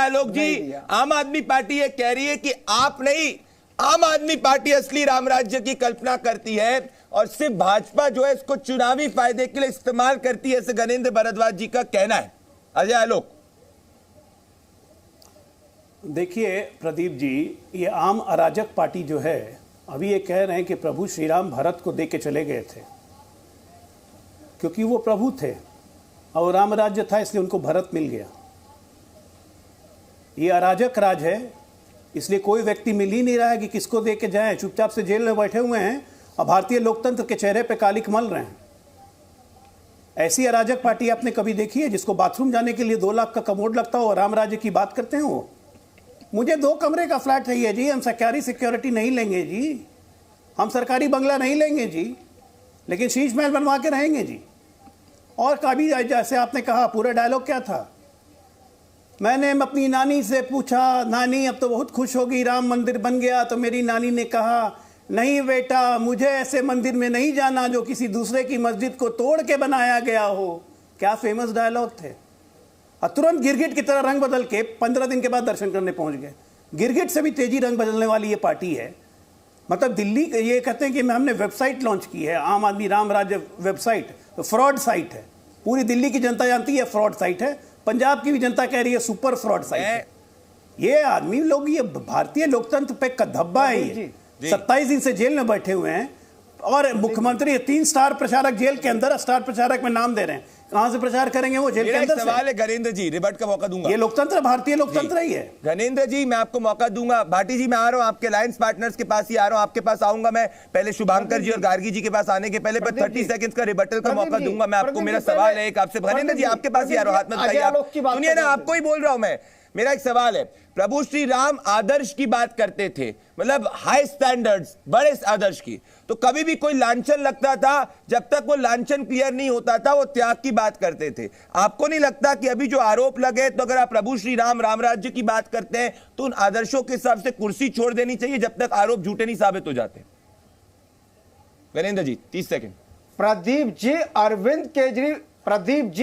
आलोक जी, आम आदमी पार्टी ये कह रही है कि आप नहीं, आम आदमी पार्टी असली राम राज्य की कल्पना करती है और सिर्फ भाजपा जो है इसको चुनावी फायदे के लिए इस्तेमाल करती है, ऐसे गणेंद्र भारद्वाज जी का कहना है। अजय आलोक। देखिए प्रदीप जी, ये आम अराजक पार्टी जो है, अभी ये कह रहे हैं कि प्रभु श्री राम भरत को दे के चले गए थे क्योंकि वो प्रभु थे और राम राज्य था इसलिए उनको भरत मिल गया। ये अराजक राज है, इसलिए कोई व्यक्ति मिल ही नहीं रहा है कि किसको दे के जाए, चुपचाप से जेल में बैठे हुए हैं और भारतीय लोकतंत्र के चेहरे पे कालिक मल रहे हैं। ऐसी अराजक पार्टी आपने कभी देखी है जिसको बाथरूम जाने के लिए 2 लाख का कमोड लगता हो और राम राज्य की बात करते हैं वो? मुझे 2 कमरे का फ्लैट चाहिए जी, हम सरकारी सिक्योरिटी नहीं लेंगे जी, हम सरकारी बंगला नहीं लेंगे जी, लेकिन शीश महल बनवा के रहेंगे जी। और कभी जैसे आपने कहा, पूरा डायलॉग क्या था, मैंने अपनी नानी से पूछा, नानी अब तो बहुत खुश होगी राम मंदिर बन गया, तो मेरी नानी ने कहा, नहीं बेटा, मुझे ऐसे मंदिर में नहीं जाना जो किसी दूसरे की मस्जिद को तोड़ के बनाया गया हो। क्या फेमस डायलॉग थे। और तुरंत गिरगिट की तरह रंग बदल के 15 दिन के बाद दर्शन करने पहुंच गए। गिरगिट से भी तेजी रंग बदलने वाली ये पार्टी है। मतलब दिल्ली, ये कहते हैं कि हमने वेबसाइट लॉन्च की है, आम आदमी राम राज्य वेबसाइट, तो फ्रॉड साइट है। पूरी दिल्ली की जनता जानती है फ्रॉड साइट है, पंजाब की भी जनता कह रही है सुपर फ्रॉड साइट है। ये आदमी लोग, ये भारतीय लोकतंत्र पे धब्बा है। ये 27 दिन से जेल में बैठे हुए हैं और मुख्यमंत्री 3 स्टार प्रचारक जेल के अंदर, स्टार प्रचारक में नाम दे रहे हैं। कहां से प्रचार करेंगे वो जेल के अंदर? सवाल है गणेंद्र जी, रिबट का मौका दूंगा। ये लोकतंत्र भारतीय लोकतंत्र ही है। गणेंद्र जी मैं आपको मौका दूंगा। भाटी जी मैं आ रहा हूं, आपके अलायंस पार्टनर्स के पास ही आ रहा हूं, आपके पास आऊंगा मैं। पहले शुभांकर जी और गार्गी जी के पास आने के पहले 30 सेकंड का रिबटल का मौका दूंगा मैं आपको। मेरा सवाल है एक आपसे, गणेंद्र जी आपके पास ही आ रहा हूं, हाथ में बताइए। सुनिए ना, आपको ही बोल रहा हूं मैं। मेरा एक सवाल है, प्रभु श्री राम आदर्श की बात करते थे, मतलब हाई स्टैंडर्ड्स, बड़े आदर्श की, तो कभी भी कोई लांछन लगता था, जब तक वो लांछन क्लियर नहीं होता था वो त्याग की बात करते थे। आपको नहीं लगता कि अभी जो आरोप लगे, तो अगर आप प्रभु श्री राम राम राज्य की बात करते हैं तो उन आदर्शों के हिसाब से कुर्सी छोड़ देनी चाहिए जब तक आरोप झूठे नहीं साबित हो जाते? वीरेंद्र जी 30 सेकंड। प्रदीप जी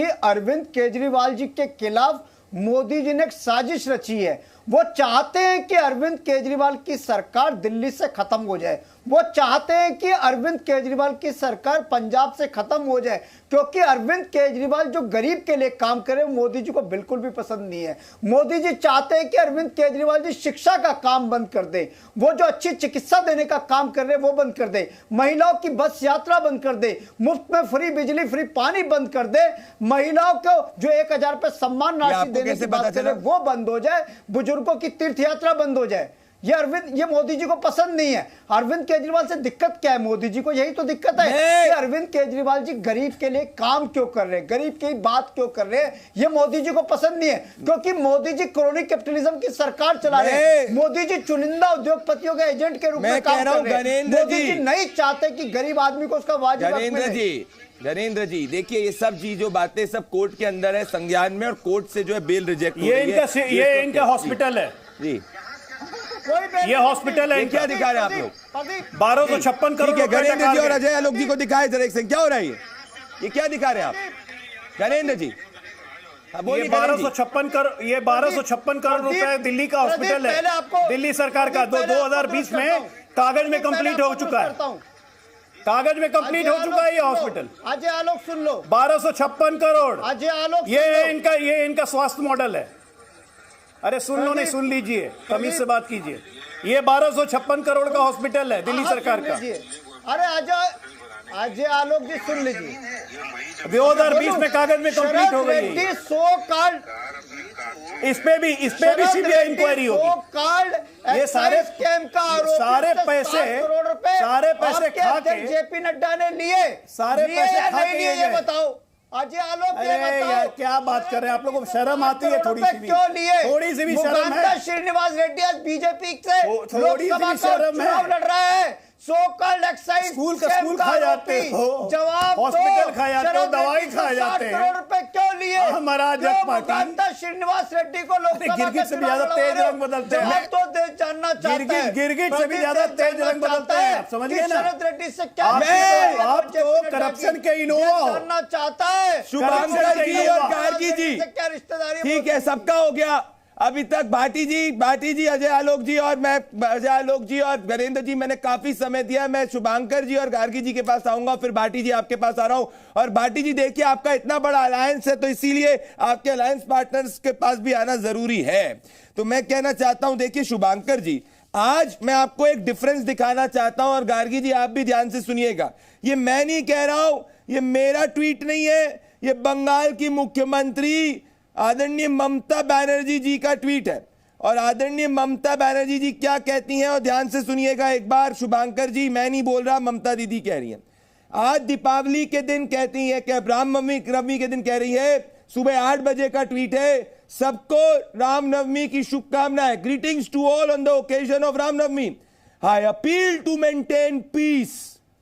अरविंद केजरीवाल जी के खिलाफ मोदी जी ने एक साजिश रची है। वो चाहते हैं कि अरविंद केजरीवाल की सरकार दिल्ली से खत्म हो जाए, वो चाहते हैं कि अरविंद केजरीवाल की सरकार पंजाब से खत्म हो जाए, क्योंकि अरविंद केजरीवाल जो गरीब के लिए काम करे मोदी जी को बिल्कुल भी पसंद नहीं है। मोदी जी चाहते हैं कि अरविंद केजरीवाल जी शिक्षा का काम बंद कर दे, वो जो अच्छी चिकित्सा देने का काम कर रहे हैं वो बंद कर दे, महिलाओं की बस यात्रा बंद कर दे, मुफ्त में फ्री बिजली फ्री पानी बंद कर दे, महिलाओं को जो 1000 रुपए सम्मान राशि देने की बात कर रहे हैं वो बंद हो जाए, बुजुर्गों की तीर्थ यात्रा बंद हो जाए। ये मोदी जी को पसंद नहीं है। अरविंद केजरीवाल से दिक्कत क्या है? मोदी जी को यही तो दिक्कत है कि अरविंद केजरीवाल जी गरीब के लिए काम क्यों कर रहे हैं, गरीब की बात क्यों कर रहे हैं, ये मोदी जी को पसंद नहीं है, क्योंकि मोदी जी क्रोनी कैपिटलिज्म की सरकार चला रहे हैं। मोदी जी चुनिंदा उद्योगपतियों के एजेंट के रूप में काम कर रहे हैं। मोदी जी नहीं चाहते कि गरीब आदमी को उसका वाजिब हक मिले। गणेंद्र जी देखिए, ये सब जो बातें सब कोर्ट के अंदर है, संज्ञान में, और कोर्ट से जो है बेल रिजेक्ट हो रही है। ये इनका हॉस्पिटल है जी, ये हॉस्पिटल है। क्या दिखा रहे हैं आप लोग? 1256 करोड़। गणेंद्र जी और अजय आलोक जी को दिखाए जरा एक सेकंड, क्या हो रहा है ये क्या दिखा रहे हैं आप गणेंद्र जी? ये 1256 करोड़ रुपए दिल्ली का हॉस्पिटल है, दिल्ली सरकार का। 2020 में कागज में कंप्लीट हो चुका है, कागज में कंप्लीट हो चुका है ये हॉस्पिटल। अजय आलोक सुन लो, 1256 करोड़। अजय आलोक ये इनका स्वास्थ्य मॉडल है। अरे सुन लो, नहीं सुन लीजिए, तमीज से बात कीजिए। ये 1256 करोड़ का हॉस्पिटल है दिल्ली सरकार का। अरे अजय आलोक जी सुन लीजिए, 2020 में कागज में कंप्लीट हो गई। इस पे भी सीबीआई इंक्वायरी होगी। ये सारे स्कैम का आरोप, सारे पैसे खा के जेपी नड्डा ने लिए, सारे पैसे खा के ये बताओ अजय आलोक, यार क्या बात कर रहे हैं आप लोगों को? शर्म आती है थोड़ी सी भी? क्यों लिए? थोड़ी सी भी शर्म है? श्रीनिवास रेड्डी आज बीजेपी से थोड़ी सी भी शर्म है? लड़ रहा है। सो कॉल्ड एक्साइज स्कूल खा जाते हो, जवाब हॉस्पिटल खा जाते हो, दवाई खा जाते हैं। करोड़ रुपए क्यों लिए? हमारा श्रीनिवास रेड्डी को गिरगिट से भी ज्यादा तेज रंग बदलते हैं, तो जानना चाहते हैं। गिरगिट से भी ज्यादा तेज रंग बदलते हैं, आप समझिए ना। शरद रेड्डी से क्या आप तो करप्शन के इनोवा जानना चाहता है। शुभंकर जी और गार्गी जी, क्या रिश्तेदारी? ठीक है, सबका हो गया। अभी तक भाटी जी, अजय आलोक जी और वीरेंद्र जी, मैंने काफी समय दिया। मैं शुभांकर जी और गार्गी जी के पास आऊंगा, फिर भाटी जी आपके पास आ रहा हूं। और भाटी जी देखिए, आपका इतना बड़ा अलायंस है, तो इसीलिए आपके अलायंस पार्टनर्स के पास भी आना जरूरी है। तो मैं कहना चाहता हूं, देखिए शुभांकर जी, आज मैं आपको एक डिफरेंस दिखाना चाहता हूं, और गार्गी जी आप भी ध्यान से सुनिएगा। ये मैं नहीं कह रहा हूं, ये मेरा ट्वीट नहीं है, ये बंगाल की मुख्यमंत्री आदरणीय ममता बनर्जी जी का ट्वीट है। और आदरणीय ममता बनर्जी जी क्या कहती हैं, और ध्यान से सुनिएगा एक बार शुभांकर जी, मैं नहीं बोल रहा, ममता दीदी कह रही हैं। आज दीपावली के दिन कहती है कि रामनवमी के दिन कह रही है, सुबह 8 बजे का ट्वीट है, सबको रामनवमी की शुभकामनाएं, greetings to all on the occasion of Ramnavami. I appeal to maintain peace.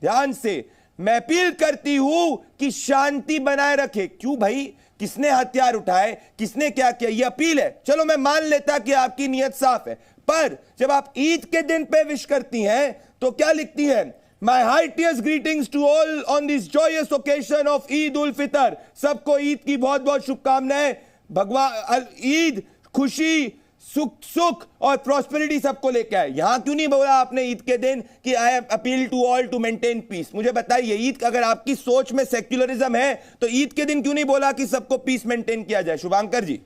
ध्यान से, मैं अपील करती हूं कि शांति बनाए रखे। क्यों भाई, किसने हथियार उठाए, किसने क्या किया, ये अपील है। चलो मैं मान लेता कि आपकी नीयत साफ है, पर जब आप ईद के दिन पे विश करती हैं तो क्या लिखती है? My heartiest greetings to all on this joyous occasion of Eid ul Fitr. सबको ईद की बहुत बहुत शुभकामनाएं। भगवान ईद खुशी, सुख और प्रॉस्पेरिटी सबको लेके आए। यहां क्यों नहीं बोला आपने ईद के दिन कि I appeal to all to maintain peace? मुझे बताइए, ईद अगर आपकी सोच में सेक्युलरिज्म है तो ईद के दिन क्यों नहीं बोला कि सबको पीस मेंटेन किया जाए? शुभांकर जी।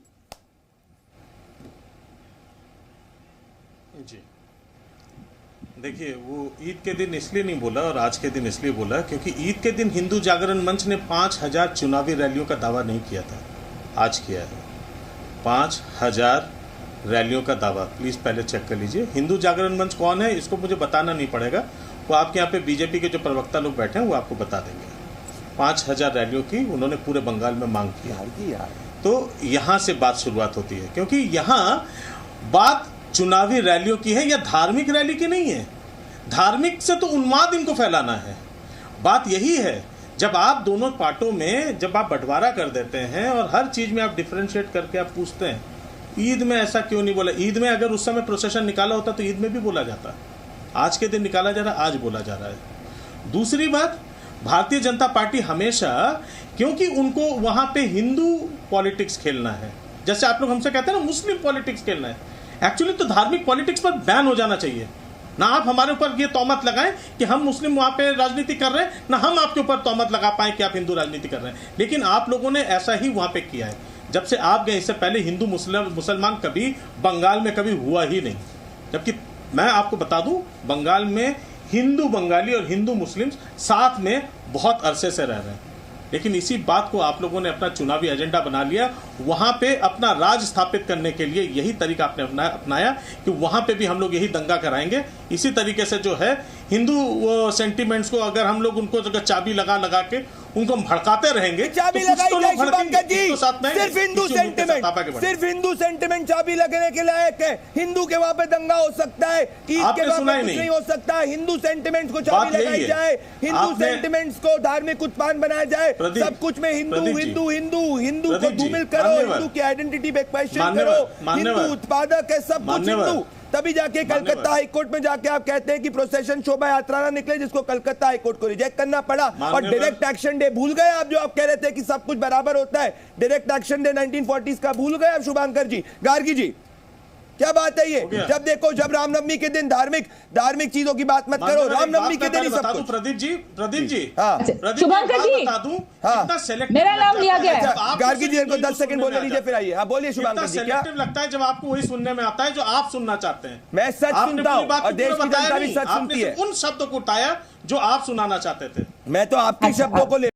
जी देखिए, वो ईद के दिन इसलिए नहीं बोला और आज के दिन इसलिए बोला क्योंकि ईद के दिन हिंदू जागरण मंच ने 5000 चुनावी रैलियों का दावा नहीं किया था, आज किया है 5000 रैलियों का दावा। प्लीज पहले चेक कर लीजिए। हिंदू जागरण मंच कौन है इसको मुझे बताना नहीं पड़ेगा, वो आपके यहाँ पे बीजेपी के जो प्रवक्ता लोग बैठे हैं वो आपको बता देंगे। 5000 रैलियों की उन्होंने पूरे बंगाल में मांग की। तो यहाँ से बात शुरुआत होती है, क्योंकि यहाँ बात चुनावी रैलियों की है या धार्मिक रैली की नहीं है। धार्मिक से तो उन्माद इनको फैलाना है। बात यही है, जब आप दोनों पार्टों में जब आप बंटवारा कर देते हैं और हर चीज में आप डिफरेंशिएट करके आप पूछते हैं, ईद में ऐसा क्यों नहीं बोला? ईद में अगर उस समय प्रोसेशन निकाला होता तो ईद में भी बोला जाता। आज के दिन निकाला जा रहा है, आज बोला जा रहा है। दूसरी बात, भारतीय जनता पार्टी हमेशा, क्योंकि उनको वहां पे हिंदू पॉलिटिक्स खेलना है, जैसे आप लोग हमसे कहते हैं ना मुस्लिम पॉलिटिक्स खेलना है, एक्चुअली तो धार्मिक पॉलिटिक्स पर बैन हो जाना चाहिए ना। आप हमारे ऊपर ये तोहमत लगाएं कि हम मुस्लिम वहां पे राजनीति कर रहे हैं, ना हम आपके ऊपर तोहमत लगा पाए कि आप हिंदू राजनीति कर रहे हैं। लेकिन आप लोगों ने ऐसा ही वहां पे किया है। जब से आप गए, इससे पहले हिंदू मुसलमान कभी बंगाल में कभी हुआ ही नहीं। जबकि मैं आपको बता दूं, बंगाल में हिंदू बंगाली और हिंदू मुस्लिम साथ में बहुत अरसे से रह रहे हैं। लेकिन इसी बात को आप लोगों ने अपना चुनावी एजेंडा बना लिया। वहां पे अपना राज स्थापित करने के लिए यही तरीका आपने अपनाया कि वहां पे भी हम लोग यही दंगा कराएंगे। इसी तरीके से जो है हिंदू सेंटिमेंट्स को अगर हम लोग उनको जगह चाबी लगा के उनको हम भड़काते रहेंगे, चाबी तो लगाई जाए शुभंकर जी। सिर्फ हिंदू सेंटिमेंट चाबी लगने के लायक है। हिंदू के वहां पे दंगा हो सकता है, ईद के वहां पे कुछ नहीं हो सकता। हिंदू सेंटिमेंट्स को चाबी लगाई जाए, हिंदू सेंटिमेंट्स को धार्मिक उत्पाद बनाया जाए, सब कुछ में हिंदू हिंदू हिंदू हिंदू को धूमिल करो, हिंदू की आइडेंटिटी पे क्वेश्चन करो, हिंदू उत्पादक है सब कुछ हिंदू। तभी जाके कलकत्ता हाईकोर्ट में जाके आप कहते हैं कि प्रोसेशन शोभा यात्रा ना निकले, जिसको कलकत्ता हाईकोर्ट को रिजेक्ट करना पड़ा। और डायरेक्ट एक्शन डे भूल गए आप, जो आप कह रहे थे कि सब कुछ बराबर होता है। डायरेक्ट एक्शन डे 1940s का भूल गए आप शुभांकर जी। गार्गी जी, क्या बात है ये? जब देखो, जब रामनवमी के दिन धार्मिक चीजों की बात मत करो, रामनवमी के दिन ही सब कुछ। प्रदीप जी शुभांकर जी, बता दूं, मेरा नाम लिया गया है। गार्गी जी को 10 सेकंड बोलने दीजिए, फिर आइए। हाँ बोलिए शुभांकर जी। क्या लगता है जब आपको वही सुनने में आता है जो आप सुनना चाहते हैं? मैं सच सुनता हूँ और देश की जनता भी सच सुनती है। उन शब्दों को उठाया जो आप सुनाना चाहते थे। मैं तो आपके शब्दों को ले